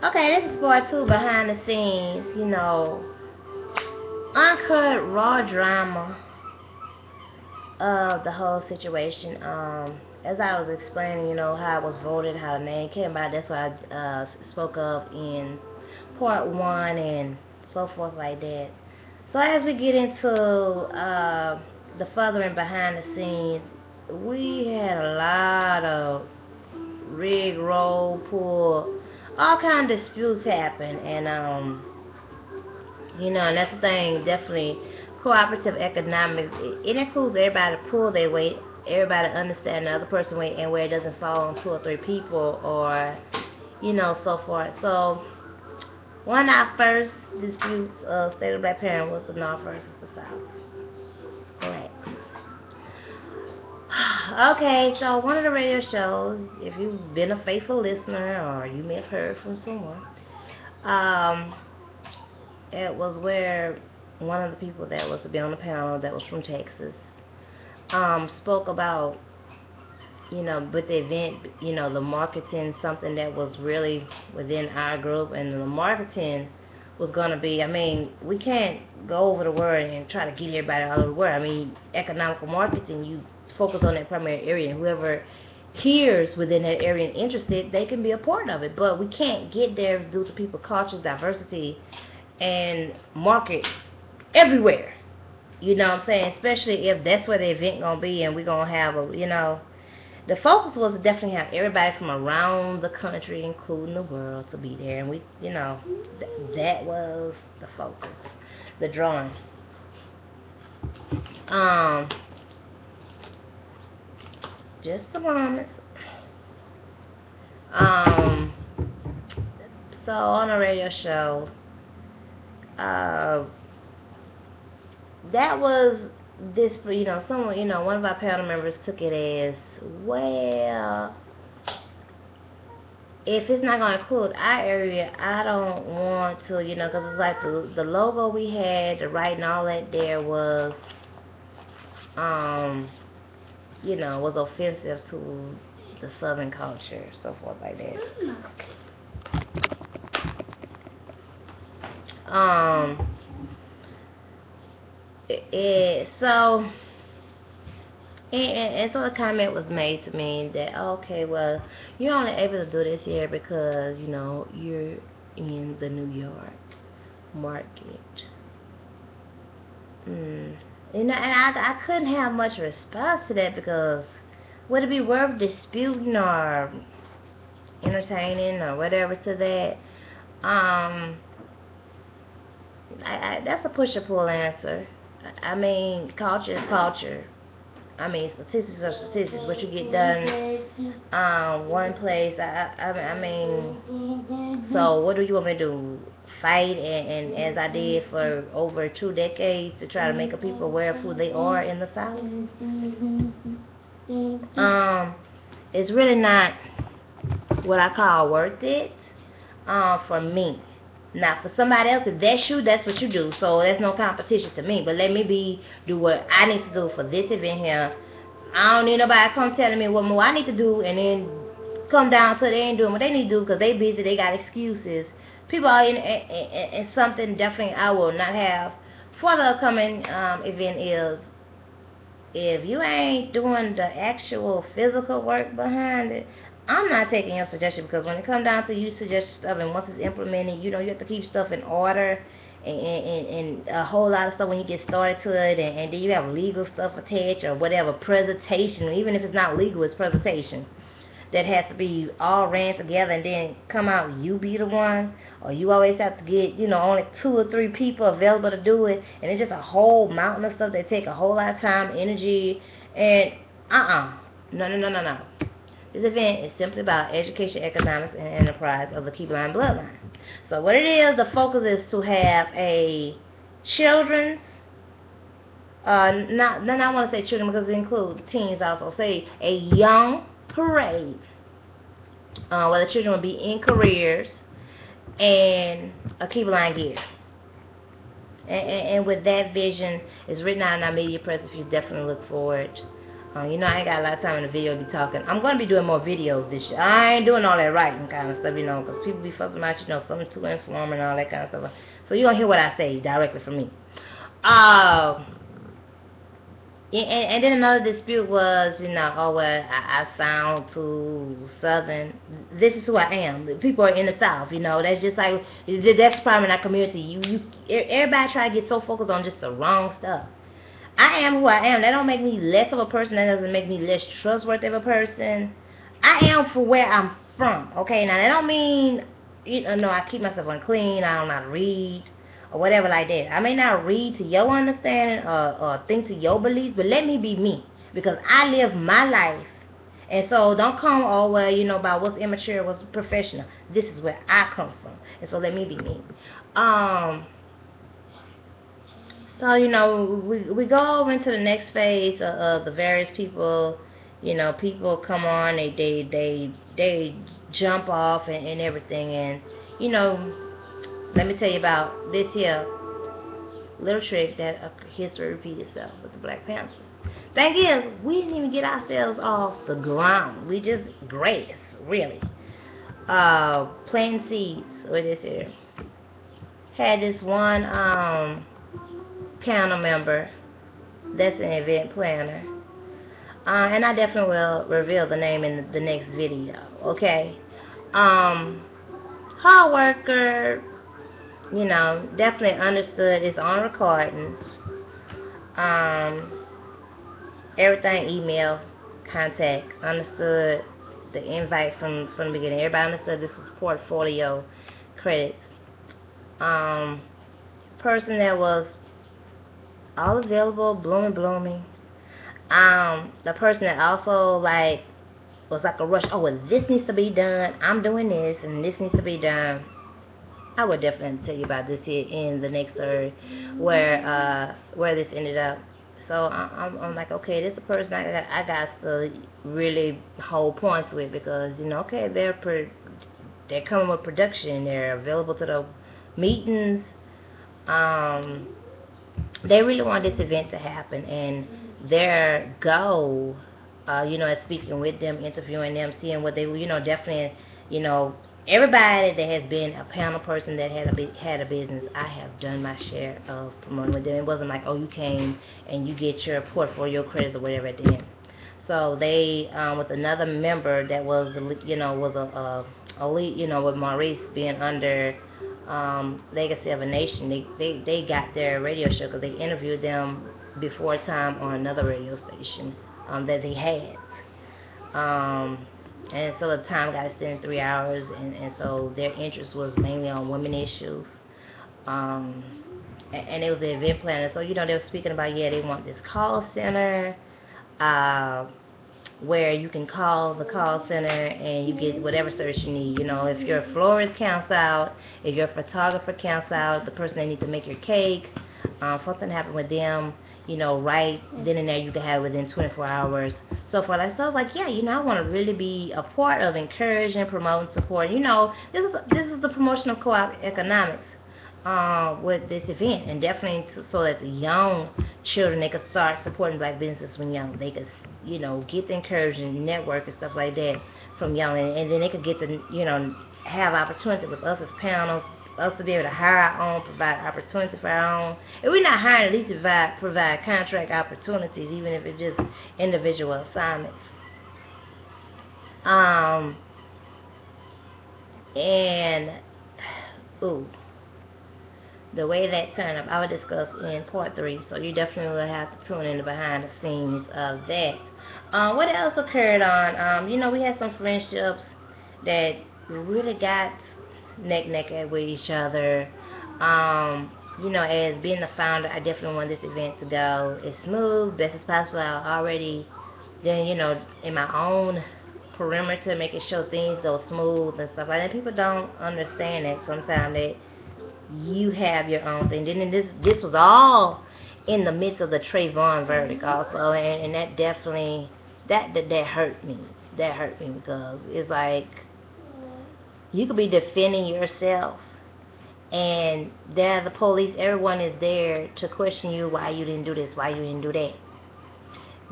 Okay, this is part two, behind the scenes, you know, uncut raw drama of the whole situation. As I was explaining, you know, how I was voted, how the name came about, that's what I spoke of in part one and so forth like that. So as we get into the further and behind the scenes, we had a lot of rig roll, pull, all kind of disputes happen, and you know, and that's the thing. Definitely, cooperative economics. It includes everybody to pull their weight, everybody to understand the other person's weight, and where it doesn't fall on two or three people, or you know, so forth. So one of our first disputes of state of black parent was the North versus the South. Right. Okay, so one of the radio shows, if you've been a faithful listener or you may have heard from someone, it was where one of the people that was to be on the panel that was from Texas spoke about, you know, with the event, you know, the marketing, something that was really within our group, and the marketing was going to be, I mean, we can't go over the word and try to get everybody all over the word. I mean, economical marketing, you focus on that primary area, and whoever hears within that area and interested, they can be a part of it. But we can't get there due to people cultures, diversity, and market everywhere. You know what I'm saying? Especially if that's where the event gonna be, and we're gonna have a, you know, the focus was to definitely have everybody from around the country, including the world, to be there, and we, you know, that was the focus, the drawing. Just a moment. So on a radio show, that was this, you know, someone, you know, one of our panel members took it as, well, if it's not going to include our area, I don't want to, you know, because it's like the logo we had, the writing, all that there was, you know, was offensive to the Southern culture, so forth like that. So a comment was made to me that, okay, well, you're only able to do this here because, you know, you're in the New York market. You know, and I couldn't have much response to that, because would it be worth disputing or entertaining or whatever to that? That's a push or pull answer. I mean, culture is culture. I mean, statistics are statistics. What you get done one place, I mean, so what do you want me to do? Fight and as I did for over 2 decades to try to make a people aware of who they are in the South? It's really not what I call worth it for me. Now, for somebody else, if that's you, that's what you do. So there's no competition to me. But let me do what I need to do for this event here. I don't need nobody come telling me what more I need to do, and then come down to they ain't doing what they need to do because they busy, they got excuses. People are in something definitely I will not have for the upcoming event is, if you ain't doing the actual physical work behind it, I'm not taking your suggestion, because when it comes down to you suggest stuff, and once it's implemented, you know, you have to keep stuff in order, and a whole lot of stuff when you get started to it, and then you have legal stuff attached or whatever, presentation, even if it's not legal, it's presentation that has to be all ran together, and then come out you be the one, or you always have to get, you know, only 2 or 3 people available to do it, and it's just a whole mountain of stuff that take a whole lot of time, energy, and no. This event is simply about education, economics, and enterprise of the Key Blind bloodline. So what it is, the focus is to have a children's, not I want to say children because it includes teens also, say a young parade, where the children will be in careers, and a Key Blind gear. And with that vision, it's written out in our media presence. You definitely look for it. You know, I ain't got a lot of time in the video to be talking. I'm going to be doing more videos this year. I ain't doing all that writing kind of stuff, you know, because people be fussing out, you know, something too informal and all that kind of stuff. So you're going to hear what I say directly from me. And then another dispute was, you know, oh, well, I sound too Southern. This is who I am. People are in the South, you know. That's just like, that's the problem in our community. Everybody try to get so focused on just the wrong stuff. I am who I am. That don't make me less of a person. That doesn't make me less trustworthy of a person. I am for where I'm from. Okay, now that don't mean, you know, I keep myself unclean. I don't know how to read or whatever like that. I may not read to your understanding or think to your beliefs, but let me be me, because I live my life. And so don't come, oh, well, you know, about what's immature, what's professional. This is where I come from. And so let me be me. So, you know, we go over into the next phase of the various people. You know, people come on, they jump off and everything. And, you know, let me tell you about this here little trick that history repeats itself with the Black Panthers. Thing is, we didn't even get ourselves off the ground. We just grass, really. Planting seeds with this here. Had this one panel member that's an event planner. And I definitely will reveal the name in the next video, okay? Hard worker, you know, definitely understood it's on recordings. Everything email, contact, understood the invite from the beginning. Everybody understood this was portfolio credits. Person that was all available, blooming. The person that also like was like a rush. Oh, well, this needs to be done. I'm doing this, and this needs to be done. I would definitely tell you about this here in the next story, where this ended up. So I'm like, okay, this is a person I got to really hold points with, because, you know, okay, they're coming with production, they're available to the meetings. They really want this event to happen, and their goal, you know, is speaking with them, interviewing them, seeing what they, you know, definitely, you know, everybody that has been a panel person that had a business, I have done my share of promoting with them. It wasn't like, oh, you came and you get your portfolio credits or whatever at the end. So they, with another member that was, you know, was a lead, you know, with Maurice being under Legacy of a Nation, they got their radio show because they interviewed them before time on another radio station that they had. And so the time got extended 3 hours, and so their interest was mainly on women issues. And it was the event planner. So, you know, they were speaking about, yeah, they want this call center, where you can call the call center and you get whatever service you need. You know, if your florist counts out, if your photographer counts out, the person that needs to make your cake, something happened with them, you know, right then and there, you can have it within 24 hours. So for like, so I was like, yeah, you know, I want to really be a part of encouraging, promoting, supporting. You know, this is the promotional co-op economics with this event, and definitely so that the young children, they could start supporting Black businesses when young. They could, you know, get the encouragement, network and stuff like that from young, and then they could get to, you know, have opportunity with us as panels, us to be able to hire our own, provide opportunity for our own. If we're not hiring, at least provide contract opportunities, even if it's just individual assignments. The way that turned up, I will discuss in part 3, so you definitely will have to tune in behind the scenes of that. What else occurred on, you know, we had some friendships that really got neck with each other. You know, as being the founder, I definitely want this event to go as smooth, best as possible. I already, then, you know, in my own perimeter, making sure things go smooth and stuff like that. People don't understand that sometimes, that you have your own thing. Then this was all in the midst of the Trayvon verdict also, and that definitely, that hurt me. That hurt me, because it's like, you could be defending yourself, and there the police, everyone is there to question you why you didn't do this, why you didn't do that.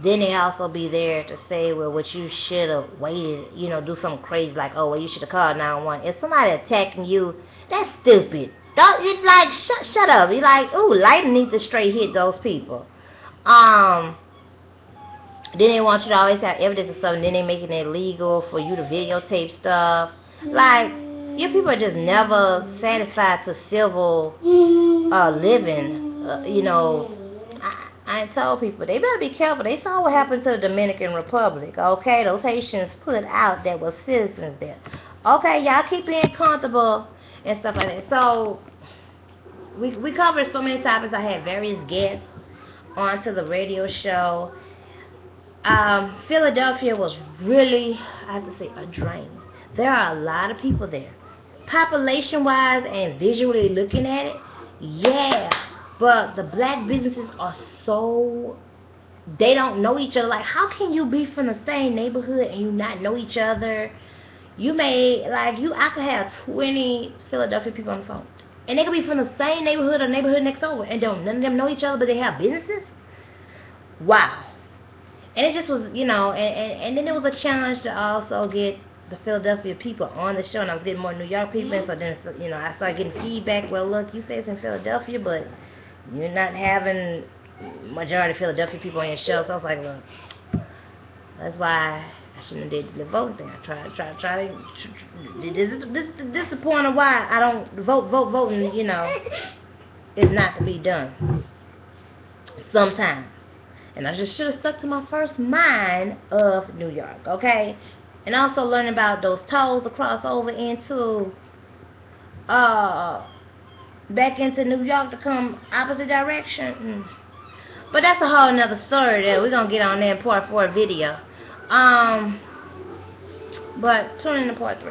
then they also be there to say, well, what you should have waited, you know, do something crazy like, oh, well, you should have called 911. If somebody attacking you, that's stupid. Don't you like shut up? You like, ooh, lightning needs to straight hit those people. Then they want you to always have evidence of something. Then they making it illegal for you to videotape stuff. Like, you people are just never satisfied to civil living. You know, I told people they better be careful. They saw what happened to the Dominican Republic. Okay, those Haitians put out that were citizens there. Okay, y'all keep being comfortable and stuff like that. So we covered so many topics. I had various guests onto the radio show. Philadelphia was really, I have to say, a drain. There are a lot of people there. Population-wise and visually looking at it, yeah. But the black businesses are so, they don't know each other. Like, how can you be from the same neighborhood and you not know each other? You may, like, I could have 20 Philadelphia people on the phone. And they could be from the same neighborhood or neighborhood next over. And none of them know each other, but they have businesses? Wow. And it just was, you know, and then it was a challenge to also get the Philadelphia people on the show, and I was getting more New York people, and so then, you know, I started getting feedback. Well, look, you say it's in Philadelphia, but you're not having majority of Philadelphia people on your show. So I was like, look, that's why I shouldn't have did the vote thing. I tried. This is the point of why I don't voting, you know, is not to be done sometimes. And I just should have stuck to my first mind of New York, okay? And also learning about those tolls to cross over into, back into New York to come opposite direction. But that's a whole nother story there. We're going to get on there in part 4 video. But tune in to part 3.